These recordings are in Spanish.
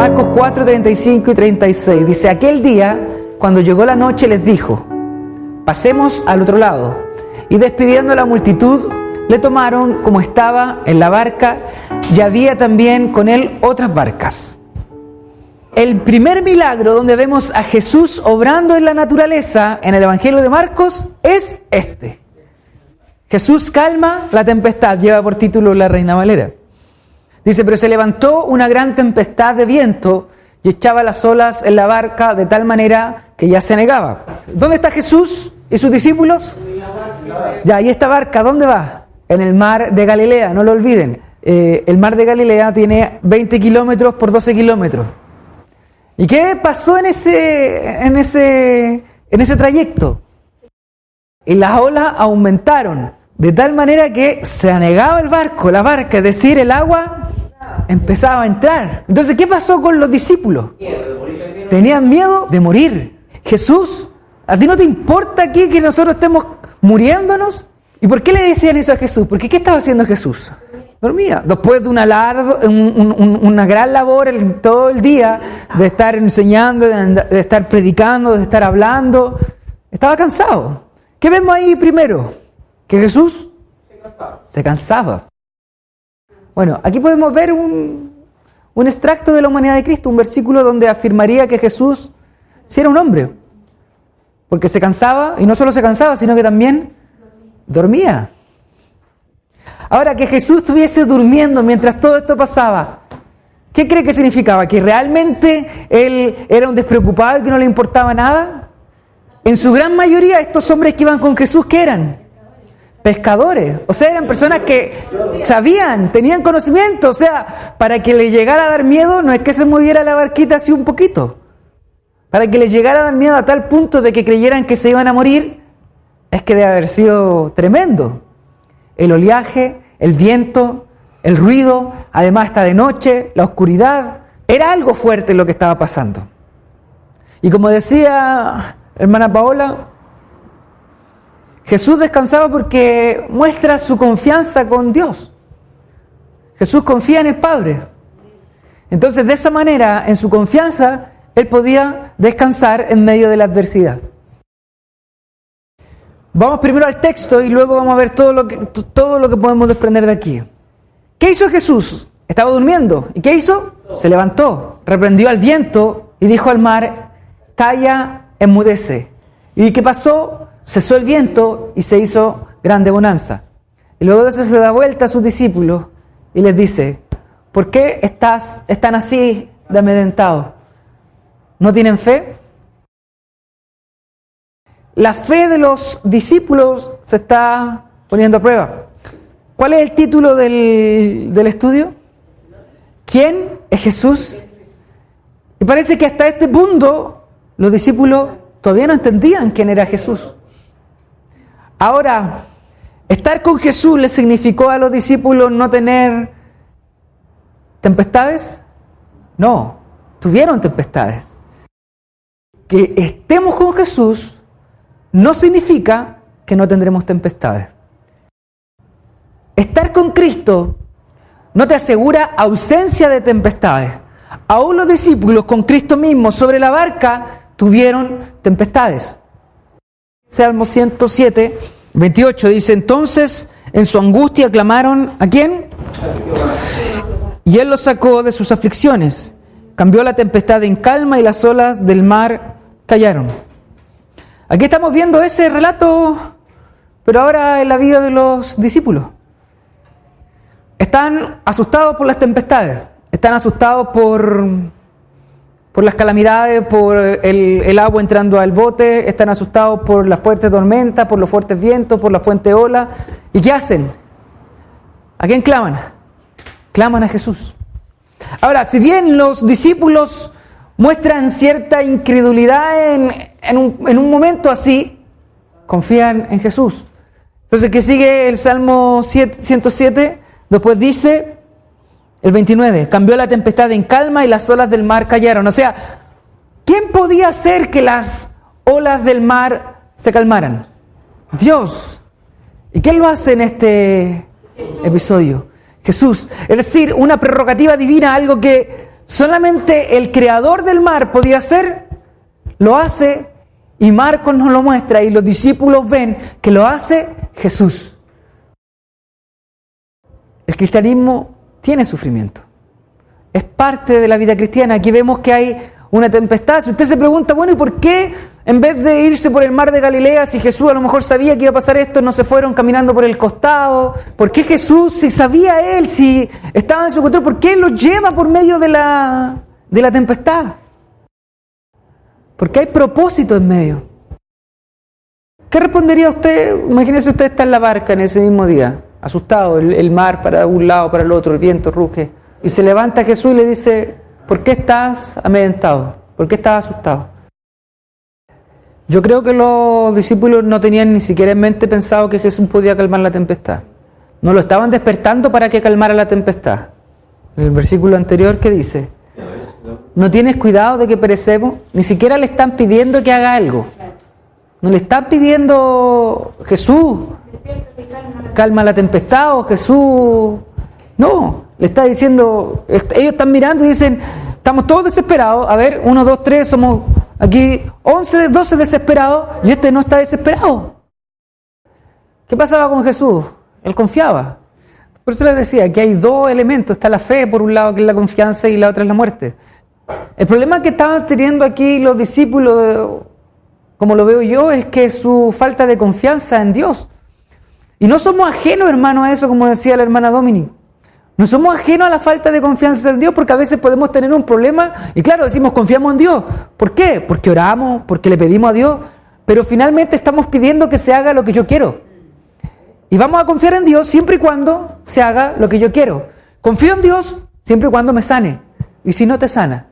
Marcos 4, 35 y 36. Dice, aquel día, cuando llegó la noche, les dijo, pasemos al otro lado. Y despidiendo a la multitud, le tomaron como estaba en la barca, y había también con él otras barcas. El primer milagro donde vemos a Jesús obrando en la naturaleza en el Evangelio de Marcos es este. Jesús calma la tempestad, lleva por título La Reina Valera. Dice, pero se levantó una gran tempestad de viento y echaba las olas en la barca de tal manera que ya se anegaba. ¿Dónde está Jesús y sus discípulos? Ya, ¿y esta barca dónde va? En el mar de Galilea, no lo olviden. El mar de Galilea tiene 20 kilómetros por 12 kilómetros. ¿Y qué pasó en ese trayecto? Y las olas aumentaron de tal manera que se anegaba la barca, es decir, el agua empezaba a entrar. Entonces, ¿qué pasó con los discípulos? Tenían miedo de morir. Jesús, ¿a ti no te importa aquí que nosotros estemos muriéndonos? ¿Y por qué le decían eso a Jesús? Porque ¿qué estaba haciendo Jesús? Dormía. Después de una gran labor todo el día, de estar enseñando, de estar predicando, de estar hablando, estaba cansado. ¿Qué vemos ahí primero? Que Jesús se cansaba. Bueno, aquí podemos ver un extracto de la humanidad de Cristo, un versículo donde afirmaría que Jesús sí era un hombre, porque se cansaba, y no solo se cansaba, sino que también dormía. Ahora, que Jesús estuviese durmiendo mientras todo esto pasaba, ¿qué cree que significaba? ¿Que realmente Él era un despreocupado y que no le importaba nada? En su gran mayoría, estos hombres que iban con Jesús, ¿qué eran? Pescadores. O sea, eran personas que sabían, tenían conocimiento. O sea, para que le llegara a dar miedo, no es que se moviera la barquita así un poquito. Para que les llegara a dar miedo a tal punto de que creyeran que se iban a morir, es que debe haber sido tremendo. El oleaje, el viento, el ruido, además está de noche, la oscuridad. Era algo fuerte lo que estaba pasando. Y como decía hermana Paola, Jesús descansaba porque muestra su confianza con Dios. Jesús confía en el Padre. Entonces, de esa manera, en su confianza, Él podía descansar en medio de la adversidad. Vamos primero al texto y luego vamos a ver todo lo que podemos desprender de aquí. ¿Qué hizo Jesús? Estaba durmiendo. ¿Y qué hizo? Se levantó, reprendió al viento y dijo al mar, calla, enmudece. ¿Y qué pasó? Cesó el viento y se hizo grande bonanza. Y luego de eso se da vuelta a sus discípulos y les dice, ¿por qué están así de amedrentados? ¿No tienen fe? La fe de los discípulos se está poniendo a prueba. ¿Cuál es el título del estudio? ¿Quién es Jesús? Y parece que hasta este punto los discípulos todavía no entendían quién era Jesús. Ahora, estar con Jesús les significó a los discípulos no tener tempestades. No, tuvieron tempestades. Que estemos con Jesús no significa que no tendremos tempestades. Estar con Cristo no te asegura ausencia de tempestades. Aún los discípulos con Cristo mismo sobre la barca tuvieron tempestades. Salmo 107, 28 dice, entonces en su angustia clamaron, ¿a quién? Y Él los sacó de sus aflicciones. Cambió la tempestad en calma y las olas del mar callaron. Aquí estamos viendo ese relato, pero ahora en la vida de los discípulos. Están asustados por las tempestades, están asustados por las calamidades, por el agua entrando al bote, están asustados por la fuerte tormenta, por los fuertes vientos, por la fuerte ola. ¿Y qué hacen? ¿A quién claman? Claman a Jesús. Ahora, si bien los discípulos muestran cierta incredulidad en un momento así, confían en Jesús. Entonces, ¿qué sigue el Salmo 107? Después dice, el 29, cambió la tempestad en calma y las olas del mar callaron. O sea, ¿quién podía hacer que las olas del mar se calmaran? Dios. ¿Y quién lo hace en este episodio? Jesús. Es decir, una prerrogativa divina, algo que solamente el creador del mar podía hacer, lo hace, y Marcos nos lo muestra y los discípulos ven que lo hace Jesús. El cristianismo tiene sufrimiento. Es parte de la vida cristiana. Aquí vemos que hay una tempestad. Si usted se pregunta, bueno, ¿y por qué en vez de irse por el mar de Galilea, si Jesús a lo mejor sabía que iba a pasar esto, no se fueron caminando por el costado? ¿Por qué Jesús, si sabía él, si estaba en su control, por qué los lleva por medio de la tempestad? Porque hay propósito en medio. ¿Qué respondería usted? Imagínese usted está en la barca en ese mismo día, asustado, el mar para un lado, para el otro, el viento ruge, y se levanta Jesús y le dice, ¿por qué estás amedrentado? ¿Por qué estás asustado? Yo creo que los discípulos no tenían ni siquiera en mente pensado que Jesús podía calmar la tempestad. No lo estaban despertando para que calmara la tempestad. En el versículo anterior, ¿qué dice? ¿No tienes cuidado de que perecemos? Ni siquiera le están pidiendo que haga algo. No le están pidiendo, Jesús, calma la tempestad, o Jesús... No, le está diciendo, ellos están mirando y dicen, estamos todos desesperados. A ver, 1, 2, 3, somos aquí 11, 12 desesperados, y este no está desesperado. ¿Qué pasaba con Jesús? Él confiaba. Por eso les decía que hay dos elementos. Está la fe, por un lado, que es la confianza, y la otra es la muerte. El problema que estaban teniendo aquí los discípulos, como lo veo yo, es que su falta de confianza en Dios. Y no somos ajenos, hermano, a eso, como decía la hermana Dominic. No somos ajenos a la falta de confianza en Dios, porque a veces podemos tener un problema y claro, decimos confiamos en Dios. ¿Por qué? Porque oramos, porque le pedimos a Dios, pero finalmente estamos pidiendo que se haga lo que yo quiero. Y vamos a confiar en Dios siempre y cuando se haga lo que yo quiero. Confío en Dios siempre y cuando me sane. ¿Y si no te sana?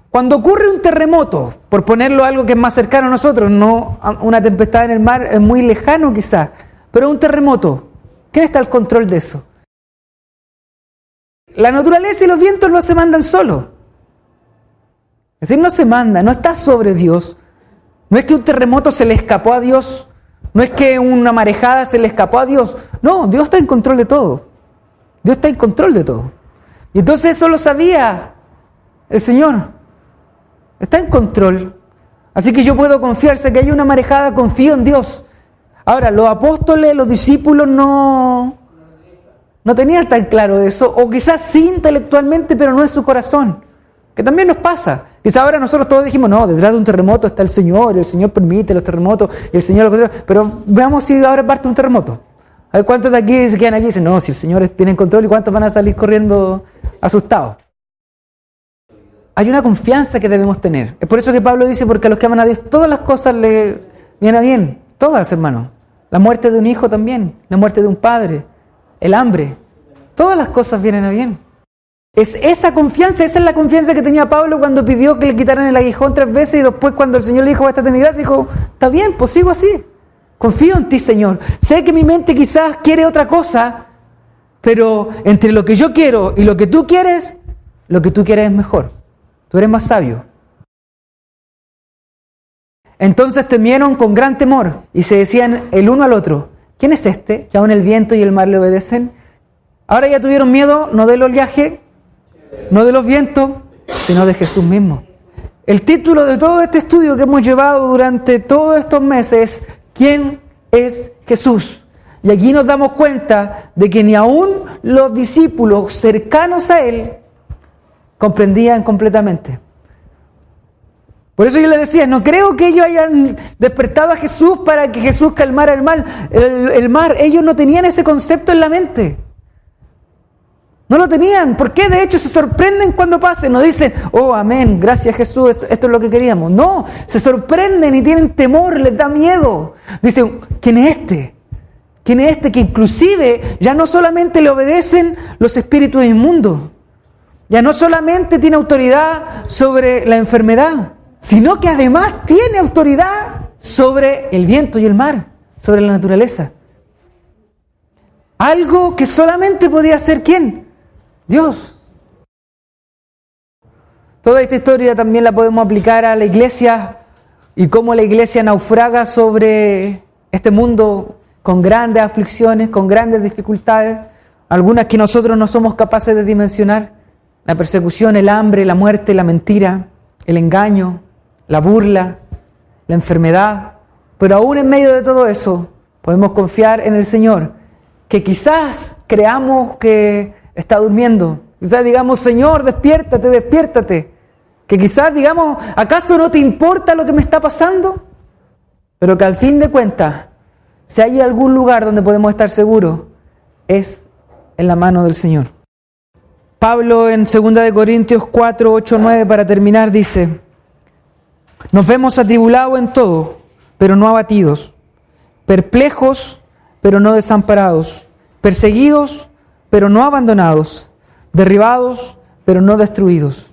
Cuando ocurre un terremoto, por ponerlo algo que es más cercano a nosotros, no una tempestad en el mar, es muy lejano quizás, pero un terremoto, ¿quién está al control de eso? La naturaleza y los vientos no se mandan solos. Es decir, no se manda, no está sobre Dios. No es que un terremoto se le escapó a Dios, no es que una marejada se le escapó a Dios. No, Dios está en control de todo. Dios está en control de todo. Y entonces eso lo sabía el Señor. Está en control. Así que yo puedo confiar, sé que hay una marejada, confío en Dios. Ahora, los apóstoles, los discípulos no tenían tan claro eso, o quizás sí intelectualmente, pero no en su corazón, que también nos pasa. Quizás ahora nosotros todos dijimos, no, detrás de un terremoto está el Señor permite los terremotos, y el Señor los controla, pero veamos si ahora parte un terremoto. A ver cuántos de aquí se quedan aquí y dicen, no, si el Señor tiene control, y cuántos van a salir corriendo asustados. Hay una confianza que debemos tener. Es por eso que Pablo dice, porque a los que aman a Dios todas las cosas le vienen a bien. Todas, hermano. La muerte de un hijo también, la muerte de un padre, el hambre. Todas las cosas vienen a bien. Es esa confianza, esa es la confianza que tenía Pablo cuando pidió que le quitaran el aguijón 3 veces y después cuando el Señor le dijo, bástate mi gracia, dijo, está bien, pues sigo así. Confío en ti, Señor. Sé que mi mente quizás quiere otra cosa, pero entre lo que yo quiero y lo que tú quieres es mejor. Tú eres más sabio. Entonces temieron con gran temor y se decían el uno al otro, ¿quién es este que aún el viento y el mar le obedecen? Ahora ya tuvieron miedo, no del oleaje, no de los vientos, sino de Jesús mismo. El título de todo este estudio que hemos llevado durante todos estos meses es ¿quién es Jesús? Y aquí nos damos cuenta de que ni aún los discípulos cercanos a Él comprendían completamente. Por eso yo les decía, no creo que ellos hayan despertado a Jesús para que Jesús calmara el mar. Ellos no tenían ese concepto en la mente. No lo tenían. ¿Por qué? De hecho se sorprenden cuando pasen. No dicen, oh, amén, gracias Jesús, esto es lo que queríamos. No, se sorprenden y tienen temor, les da miedo. Dicen, ¿quién es este? ¿Quién es este que inclusive ya no solamente le obedecen los espíritus inmundos? Ya no solamente tiene autoridad sobre la enfermedad, sino que además tiene autoridad sobre el viento y el mar, sobre la naturaleza. Algo que solamente podía hacer ¿quién? Dios. Toda esta historia también la podemos aplicar a la iglesia y cómo la iglesia naufraga sobre este mundo con grandes aflicciones, con grandes dificultades. algunas que nosotros no somos capaces de dimensionar: la persecución, el hambre, la muerte, la mentira, el engaño, la burla, la enfermedad. Pero aún en medio de todo eso, podemos confiar en el Señor, que quizás creamos que está durmiendo. Quizás digamos: Señor, despiértate, despiértate. Que quizás digamos: ¿acaso no te importa lo que me está pasando? Pero que al fin de cuentas, si hay algún lugar donde podemos estar seguros, es en la mano del Señor. Pablo en 2 Corintios 4, 8, 9, para terminar, dice: nos vemos atribulados en todo, pero no abatidos, perplejos, pero no desamparados, perseguidos, pero no abandonados, derribados, pero no destruidos.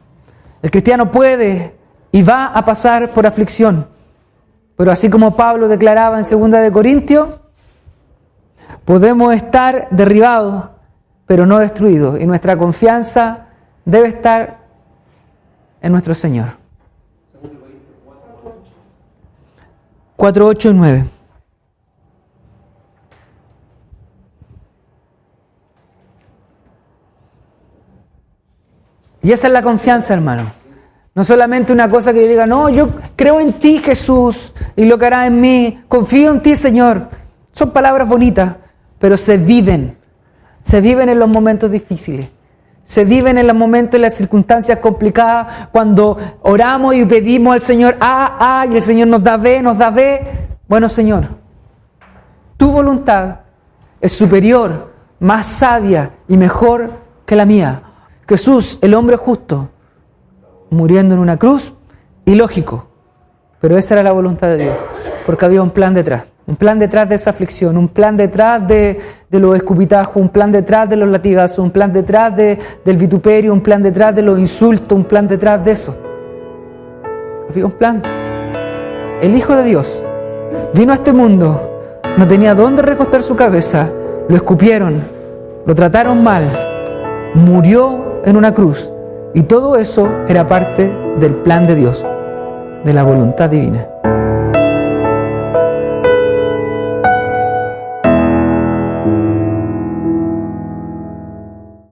El cristiano puede y va a pasar por aflicción, pero así como Pablo declaraba en 2 Corintios, podemos estar derribados, pero no destruidos, y nuestra confianza debe estar en nuestro Señor. 4, 8 y 9. Y esa es la confianza, hermano. No solamente una cosa que yo diga: no, yo creo en ti, Jesús, y lo que harás en mí. Confío en ti, Señor. Son palabras bonitas, pero se viven. Se viven en los momentos difíciles. Se viven en los momentos, en las circunstancias complicadas, cuando oramos y pedimos al Señor A, y el Señor nos da B, nos da B. Bueno, Señor, tu voluntad es superior, más sabia y mejor que la mía. Jesús, el hombre justo, muriendo en una cruz, ilógico, pero esa era la voluntad de Dios, porque había un plan detrás de esa aflicción, un plan detrás de los escupitajos, un plan detrás de los latigazos, un plan detrás del vituperio, un plan detrás de los insultos, un plan detrás de eso. Había un plan. El Hijo de Dios vino a este mundo, no tenía dónde recostar su cabeza, lo escupieron, lo trataron mal, murió en una cruz, y todo eso era parte del plan de Dios, de la voluntad divina.